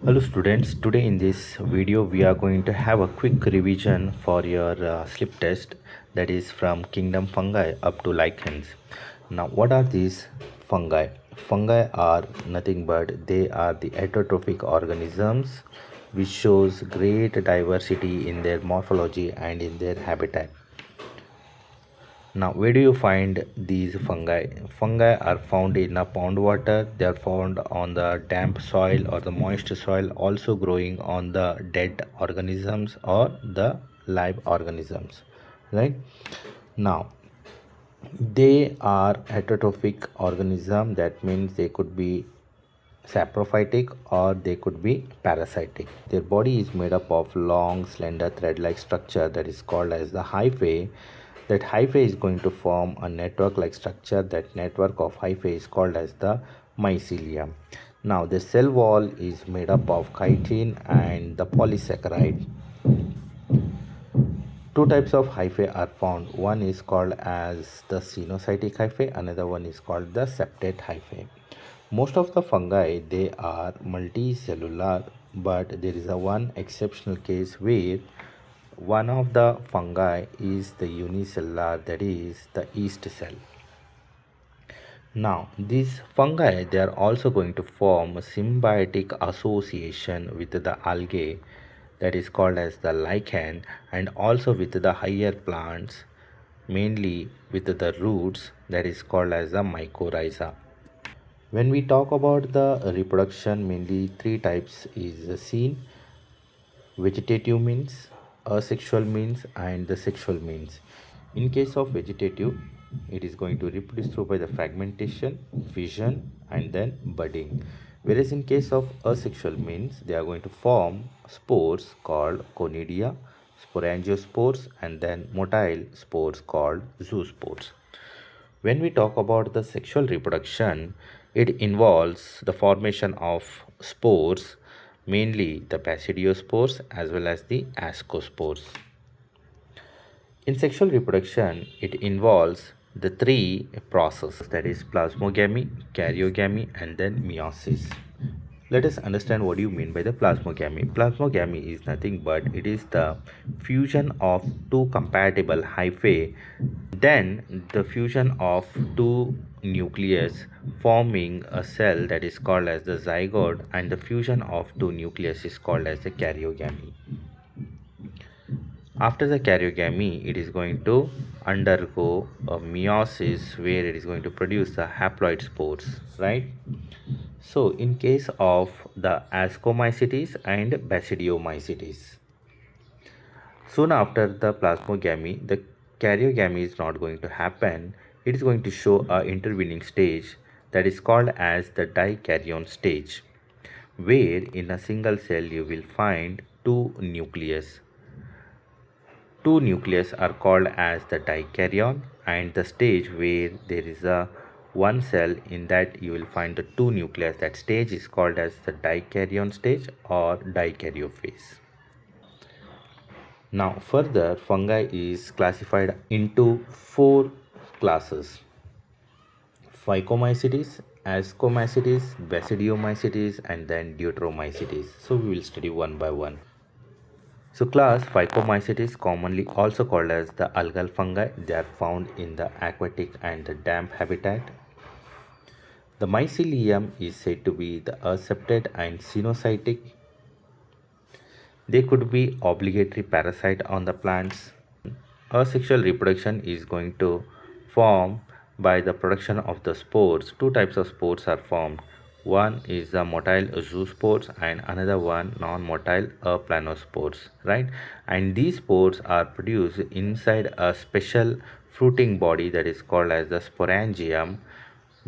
Hello students, today in this video we are going to have a quick revision for your slip test, that is from kingdom fungi up to lichens. Now what are these fungi? Fungi are nothing but they are the heterotrophic organisms which shows great diversity in their morphology and in their habitat. Now, where do you find these fungi? Fungi are found in a pond water. They are found on the damp soil or the moist soil, also growing on the dead organisms or the live organisms. Right now, they are heterotrophic organism. That means they could be saprophytic or they could be parasitic. Their body is made up of long slender thread-like structure that is called as the hyphae. That hyphae is going to form a network like structure. That network of hyphae is called as the mycelium. Now the cell wall is made up of chitin and the polysaccharide. Two types of hyphae are found. One is called as the cenocytic hyphae, another one is called the septate hyphae. Most of the fungi, they are multicellular, but there is a one exceptional case where one of the fungi is the unicellular, that is the yeast cell. Now these fungi, they are also going to form a symbiotic association with the algae, that is called as the lichen, and also with the higher plants, mainly with the roots, that is called as the mycorrhiza. When we talk about the reproduction, mainly three types is seen: vegetative means, asexual means, and the sexual means. In case of vegetative, it is going to reproduce through by the fragmentation, fission, and then budding. Whereas in case of asexual means, they are going to form spores called conidia, sporangiospores, and then motile spores called zoospores. When we talk about the sexual reproduction, it involves the formation of spores, mainly the basidiospores as well as the ascospores. In sexual reproduction, it involves the three processes, that is plasmogamy, karyogamy, and then meiosis. Let us understand what you mean by the plasmogamy. Plasmogamy is nothing but it is the fusion of two compatible hyphae, then the fusion of two nucleus forming a cell, that is called as the zygote, and the fusion of two nucleus is called as the karyogamy. After the karyogamy, it is going to undergo a meiosis where it is going to produce the haploid spores, right? So in case of the ascomycetes and basidiomycetes, soon after the plasmogamy, the karyogamy is not going to happen. It is going to show a intervening stage, that is called as the dikaryon stage, where in a single cell you will find two nucleus. Two nucleus are called as the dikaryon, and the stage where there is a one cell, in that you will find the two nucleus. That stage is called as the dikaryon stage or dikaryophase. Now further, fungi is classified into four classes: Phycomycetes, Ascomycetes, Basidiomycetes, and then Deuteromycetes. So we will study one by one. So class Phycomycetes, commonly also called as the algal fungi, they are found in the aquatic and the damp habitat. The mycelium is said to be the aseptate and cenocytic. They could be obligatory parasite on the plants. Asexual reproduction is going to form by the production of the spores. Two types of spores are formed. One is the motile zoospores and another one non-motile planospores, right? And these spores are produced inside a special fruiting body that is called as the sporangium.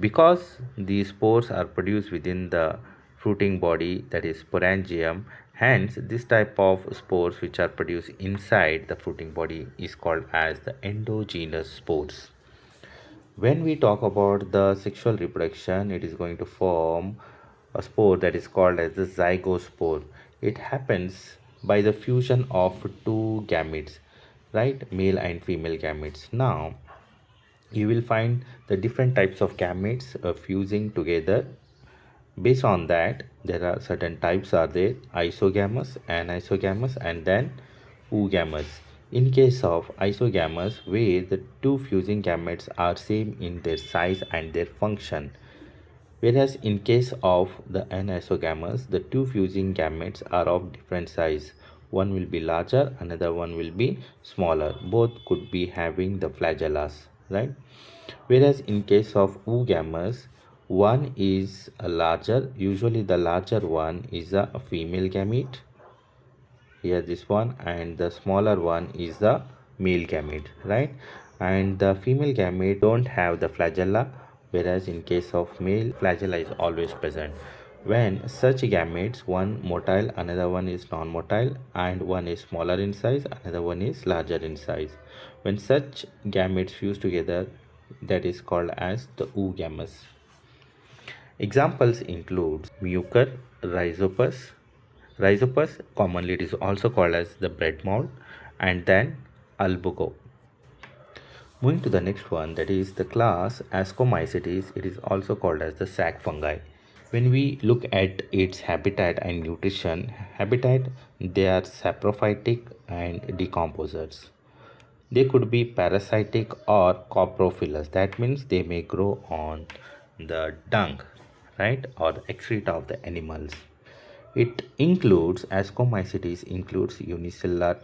Because these spores are produced within the fruiting body, that is sporangium, hence this type of spores which are produced inside the fruiting body is called as the endogenous spores. When we talk about the sexual reproduction, it is going to form a spore that is called as the zygospore. It happens by the fusion of two gametes, right? Male and female gametes. Now you will find the different types of gametes fusing together Based on that, there are certain types are there: isogamous, anisogamous, and then oogamous. In case of isogamous, where the two fusing gametes are same in their size and their function, whereas in case of the anisogamous, the two fusing gametes are of different size. One will be larger, another one will be smaller. Both could be having the flagellas, right? Whereas in case of oogamous, one is a larger, usually the larger one is a female gamete, here this one, and the smaller one is the male gamete, right? And the female gamete don't have the flagella, whereas in case of male, flagella is always present. When such gametes, one motile, another one is non-motile, and one is smaller in size, another one is larger in size, when such gametes fuse together, that is called as the oogamous. Examples include mucor, rhizopus. Rhizopus, commonly it is also called as the bread mold, and then albuco. Moving to the next one, that is the class Ascomycetes. It is also called as the sac fungi. When we look at its habitat and nutrition, habitat, they are saprophytic and decomposers. They could be parasitic or coprophilous. That means they may grow on the dung, right, or the excreta of the animals. It includes, Ascomycetes includes unicellular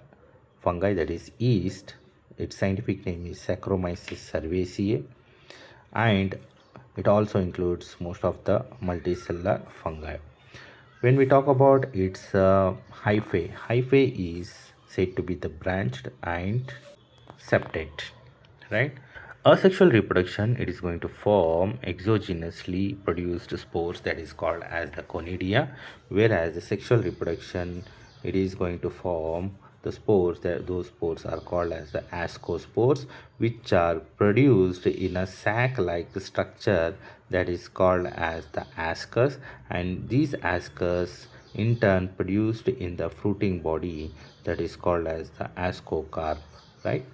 fungi, that is yeast. Its scientific name is Saccharomyces cerevisiae, and it also includes most of the multicellular fungi. When we talk about its hyphae is said to be the branched and septate, right? Asexual reproduction, it is going to form exogenously produced spores, that is called as the conidia, whereas the sexual reproduction, it is going to form the spores, that those spores are called as the ascospores, which are produced in a sac like structure, that is called as the ascus, and these ascus in turn produced in the fruiting body, that is called as the ascocarp, right?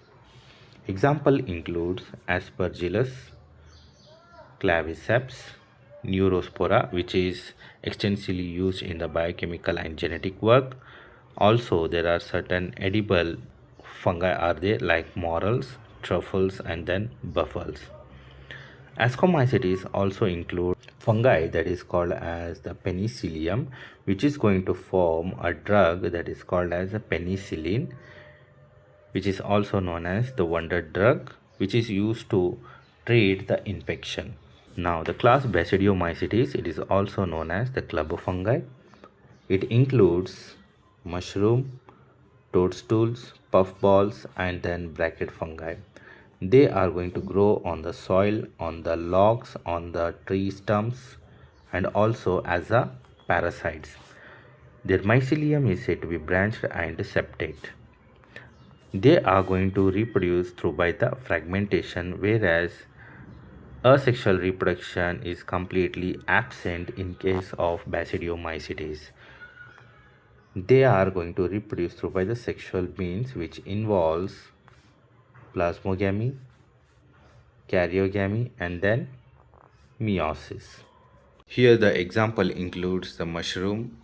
Example includes Aspergillus, claviceps, neurospora, which is extensively used in the biochemical and genetic work. Also, there are certain edible fungi are there like morels, truffles, and then buffles. Ascomycetes also include fungi that is called as the penicillium, which is going to form a drug that is called as a penicillin, which is also known as the wonder drug, which is used to treat the infection. Now, the class Basidiomycetes, it is also known as the club of fungi. It includes mushroom, toadstools, puffballs, and then bracket fungi. They are going to grow on the soil, on the logs, on the tree stumps, and also as a parasites. Their mycelium is said to be branched and septate. They are going to reproduce through by the fragmentation, whereas asexual reproduction is completely absent in case of Basidiomycetes. They are going to reproduce through by the sexual means, which involves plasmogamy, karyogamy, and then meiosis. Here the example includes the mushroom,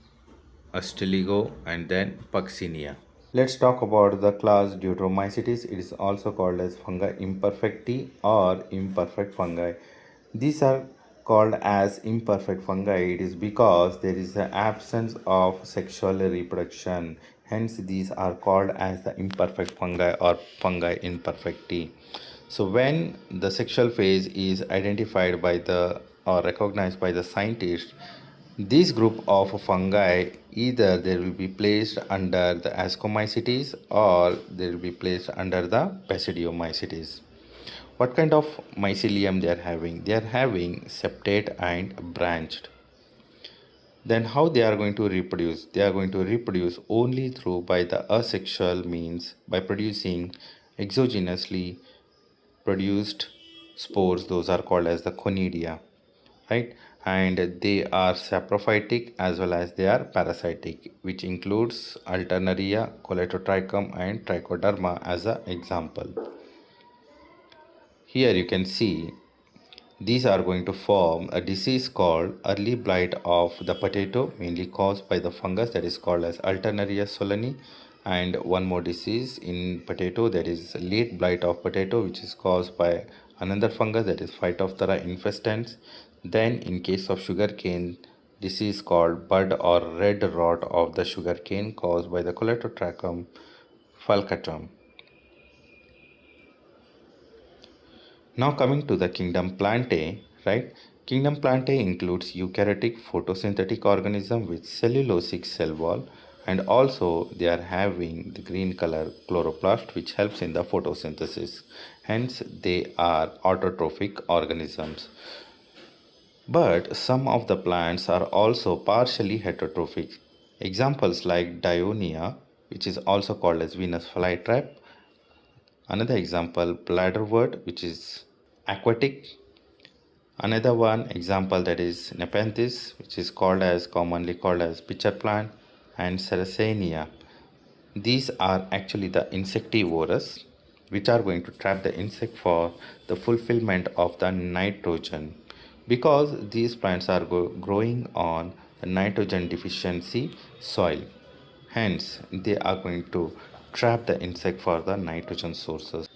Astiligo, and then Puccinia. Let's talk about the class Deuteromycetes. It is also called as fungi imperfecti or imperfect fungi. These are called as imperfect fungi. It is because there is an absence of sexual reproduction. Hence, these are called as the imperfect fungi or fungi imperfecti. So, when the sexual phase is identified by the or recognized by the scientist, this group of fungi, either they will be placed under the Ascomycetes or they will be placed under the Basidiomycetes. What kind of mycelium they are having? They are having septate and branched. Then how they are going to reproduce? They are going to reproduce only through by the asexual means, by producing exogenously produced spores. Those are called as the conidia, right? And they are saprophytic as well as they are parasitic, which includes alternaria, coletotrichum, and trichoderma as an example. Here you can see These are going to form a disease called early blight of the potato, mainly caused by the fungus that is called as Alternaria solani, and one more disease in potato, that is late blight of potato, which is caused by another fungus, that is Phytophthora infestans. Then in case of sugarcane, disease called bud or red rot of the sugarcane caused by the Coleotrachum falcatum. Now coming to the kingdom Plantae, right? Kingdom Plantae includes eukaryotic photosynthetic organism with cellulosic cell wall, and also they are having the green color chloroplast which helps in the photosynthesis. Hence they are autotrophic organisms. But some of the plants are also partially heterotrophic. Examples like Dionia, which is also called as Venus flytrap. Another example, bladderwort, which is aquatic. Another one example, that is Nepenthes, which is commonly called as pitcher plant, and Sarracenia. These are actually the insectivorous, which are going to trap the insect for the fulfillment of the nitrogen, because these plants are growing on the nitrogen deficiency soil. Hence, they are going to trap the insect for the nitrogen sources.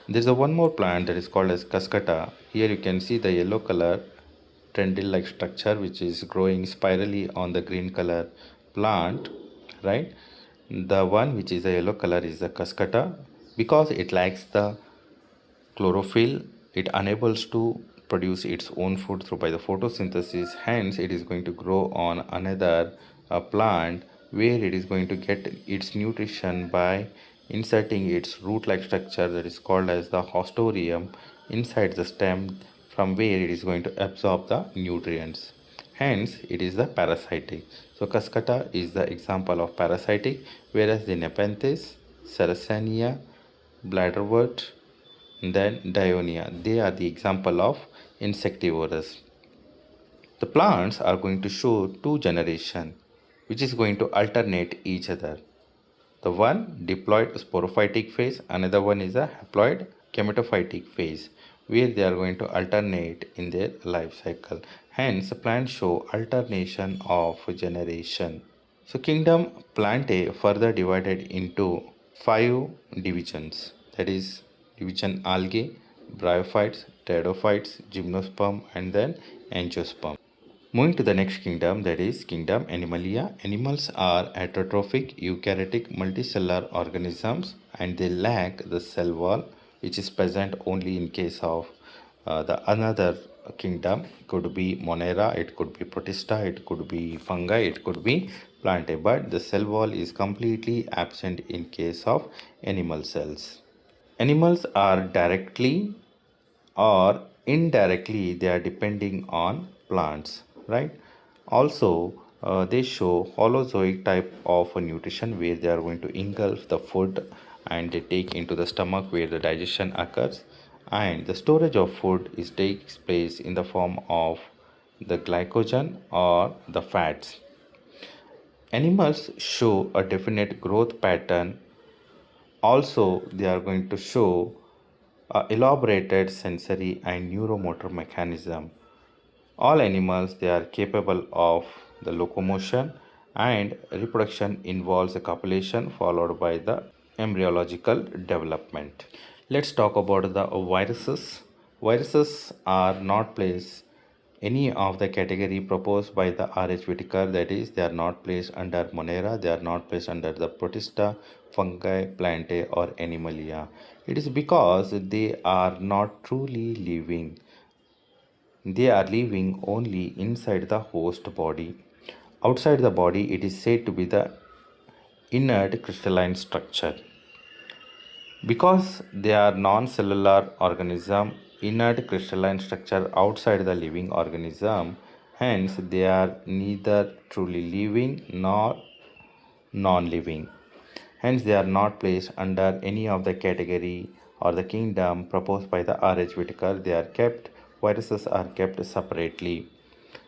There's a one more plant that is called as cascata. Here you can see the yellow color tendril like structure which is growing spirally on the green color plant, right? The one which is a yellow color is the cascata. Because it lacks the chlorophyll, it enables to produce its own food through by the photosynthesis. Hence it is going to grow on another plant, where it is going to get its nutrition by inserting its root like structure that is called as the hostorium inside the stem, from where it is going to absorb the nutrients. Hence it is the parasitic. So cascata is the example of parasitic, whereas the Nepenthes, Sarracenia, bladderwort, then Dionia, they are the example of insectivorous. The plants are going to show two generations, which is going to alternate each other. The one diploid sporophytic phase, another one is a haploid gametophytic phase, where they are going to alternate in their life cycle. Hence, plants show alternation of generation. So kingdom Plantae further divided into 5 divisions, that is division algae, bryophytes, pteridophytes, gymnosperm, and then angiosperm. Moving to the next kingdom, that is kingdom Animalia. Animals are heterotrophic eukaryotic multicellular organisms, and they lack the cell wall, which is present only in case of the another kingdom. It could be Monera, it could be Protista, it could be Fungi, it could be Plantae, but the cell wall is completely absent in case of animal cells. Animals are directly or indirectly they are depending on plants, right? Also they show holozoic type of a nutrition, where they are going to engulf the food and they take into the stomach where the digestion occurs, and the storage of food is takes place in the form of the glycogen or the fats. Animals show a definite growth pattern. Also they are going to show elaborated sensory and neuromotor mechanism. All animals, they are capable of the locomotion, and reproduction involves a copulation followed by the embryological development. Let's talk about the viruses. Viruses are not placed any of the category proposed by the R.H. Whitaker, that is, they are not placed under Monera, they are not placed under the Protista, Fungi, Plantae, or Animalia. It is because they are not truly living. They are living only inside the host body. Outside the body, it is said to be the inert crystalline structure. Because they are non-cellular organism, inert crystalline structure outside the living organism, hence they are neither truly living nor non-living. Hence they are not placed under any of the category or the kingdom proposed by the R.H. Whitaker. They are kept, viruses are kept separately.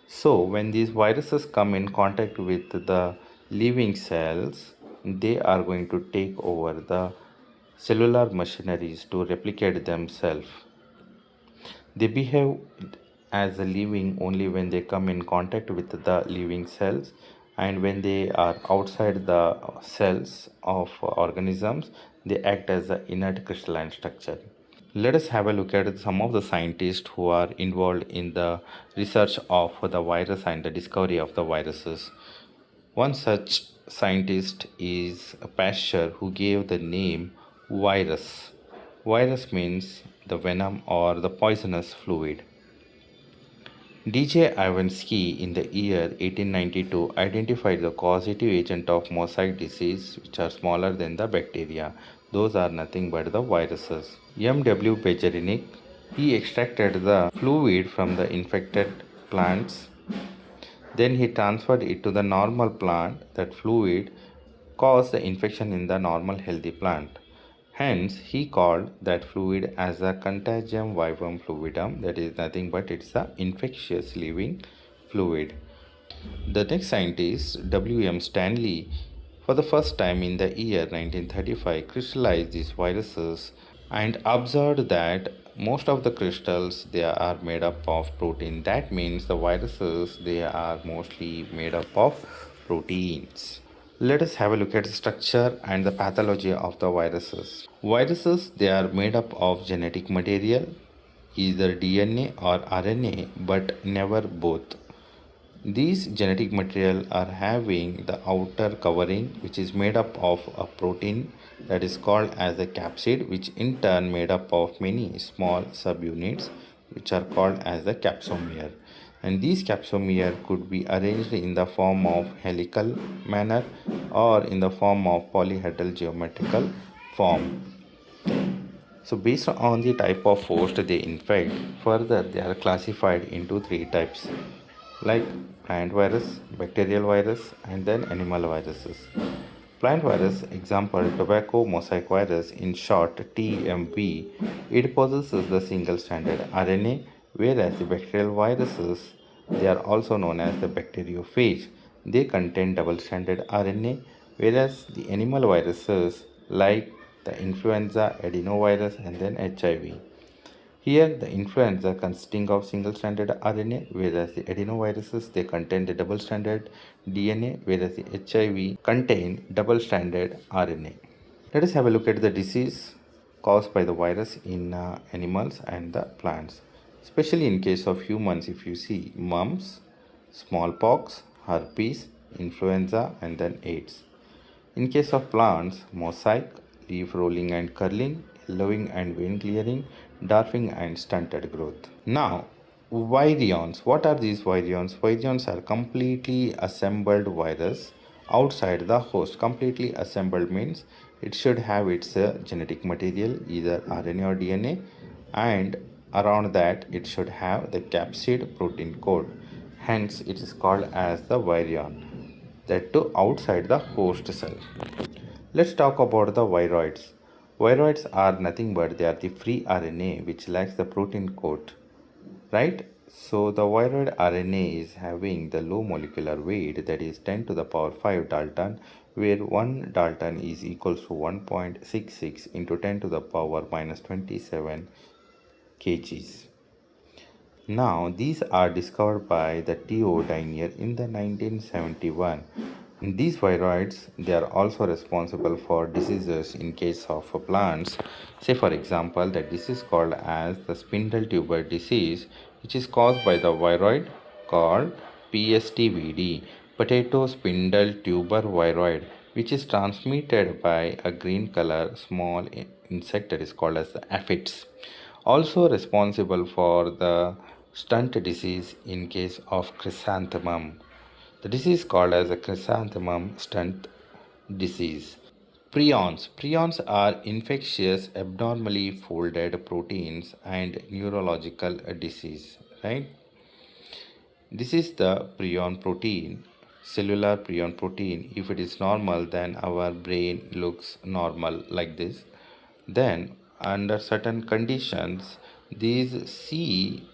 So when these viruses come in contact with the living cells, they are going to take over the cellular machineries to replicate themselves. They behave as a living only when they come in contact with the living cells, and when they are outside the cells of organisms they act as an inert crystalline structure. Let us have a look at some of the scientists who are involved in the research of the virus and the discovery of the viruses. One such scientist is Pasteur, who gave the name virus. Virus means the venom or the poisonous fluid. DJ Ivansky in the year 1892 identified the causative agent of mosaic disease, which are smaller than the bacteria. Those are nothing but the viruses. M.W. Bejerinic, he extracted the fluid from the infected plants. Then he transferred it to the normal plant. That fluid caused the infection in the normal healthy plant. Hence, he called that fluid as a contagium vivum fluidum, that is nothing but it's a infectious living fluid. The next scientist, W.M. Stanley, for the first time in the year 1935, crystallized these viruses and observed that most of the crystals they are made up of protein. That means the viruses they are mostly made up of proteins. Let us have a look at the structure and the pathology of the viruses. Viruses they are made up of genetic material, either DNA or RNA, but never both. These genetic material are having the outer covering which is made up of a protein that is called as a capsid, which in turn made up of many small subunits which are called as the capsomere. And these capsomere could be arranged in the form of helical manner or in the form of polyhedral geometrical form. So based on the type of host they infect, further they are classified into three types, like plant virus, bacterial virus, and then animal viruses. Plant virus, example tobacco mosaic virus, in short TMV, it possesses the single stranded RNA, whereas the bacterial viruses, they are also known as the bacteriophage, they contain double stranded RNA, whereas the animal viruses like the influenza, adenovirus, and then HIV. Here, the influenza consisting of single-stranded RNA, whereas the adenoviruses they contain the double-stranded DNA, whereas the HIV contain double-stranded RNA. Let us have a look at the disease caused by the virus in animals and the plants. Especially in case of humans, if you see mumps, smallpox, herpes, influenza, and then AIDS. In case of plants, mosaic, leaf rolling and curling, yellowing and vein clearing, dwarfing and stunted growth. Now, virions. What are these virions? Virions are completely assembled virus outside the host. Completely assembled means it should have its genetic material, either RNA or DNA, and around that it should have the capsid protein code. Hence, it is called as the virion, that too outside the host cell. Let's talk about the viroids. Viroids are nothing but they are the free RNA which lacks the protein code, right? So the viroid RNA is having the low molecular weight, that is 10 to the power 5 Dalton, where 1 Dalton is equals to 1.66 into 10 to the power minus 27 kgs. Now, these are discovered by the T.O. Dinier in the 1971. These viroids, they are also responsible for diseases in case of plants. Say for example, the disease called as the spindle tuber disease, which is caused by the viroid called PSTVD, potato spindle tuber viroid, which is transmitted by a green color small insect that is called as the aphids. Also responsible for the stunt disease in case of chrysanthemum. The disease called as a chrysanthemum stunt disease. Prions. Prions are infectious, abnormally folded proteins and neurological disease, right? This is the prion protein, cellular prion protein. If it is normal, then our brain looks normal like this. Then, under certain conditions, these C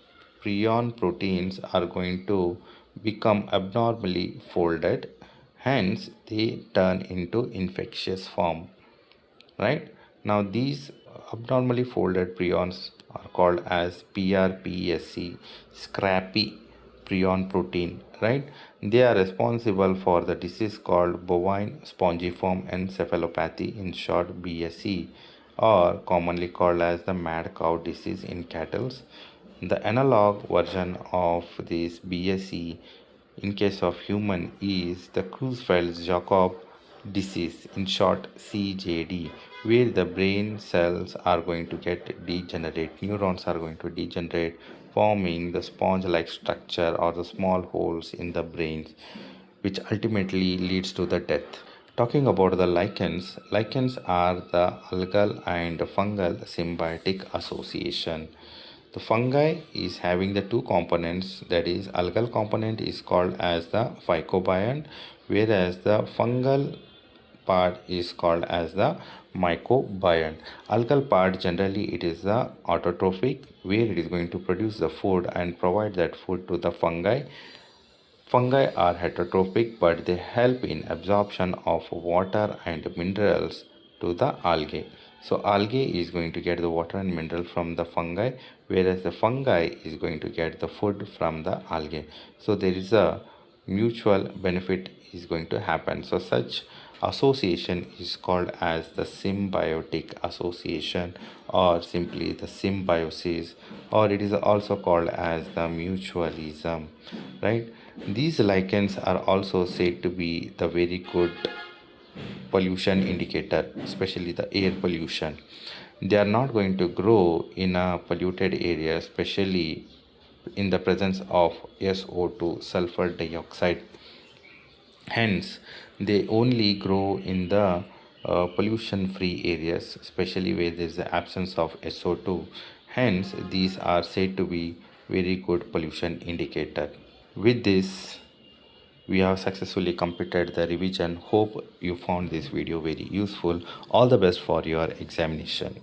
prion proteins are going to become abnormally folded, hence, they turn into infectious form, right? Now, these abnormally folded prions are called as PRPSC, scrappy prion protein, right? They are responsible for the disease called bovine spongiform encephalopathy, in short BSE, or commonly called as the mad cow disease in cattle. The analog version of this BSE in case of human is the Creutzfeldt-Jakob disease, in short CJD, where the brain cells are going to get degenerate, neurons are going to degenerate, forming the sponge-like structure or the small holes in the brains, which ultimately leads to the death. Talking about the lichens, lichens are the algal and fungal symbiotic association. The fungi is having the two components, that is algal component is called as the phycobiont, whereas the fungal part is called as the mycobiont. Algal part generally it is the autotrophic, where it is going to produce the food and provide that food to the fungi. Fungi are heterotrophic, but they help in absorption of water and minerals to the algae. So algae is going to get the water and mineral from the fungi, whereas the fungi is going to get the food from the algae. So there is a mutual benefit is going to happen. So such association is called as the symbiotic association, or simply the symbiosis, or it is also called as the mutualism, right? These lichens are also said to be the very good pollution indicator, especially the air pollution. They are not going to grow in a polluted area, especially in the presence of SO2, sulfur dioxide. Hence, they only grow in the pollution free areas, especially where there is the absence of SO2. Hence, these are said to be very good pollution indicator. With this, we have successfully completed the revision. Hope you found this video very useful. All the best for your examination.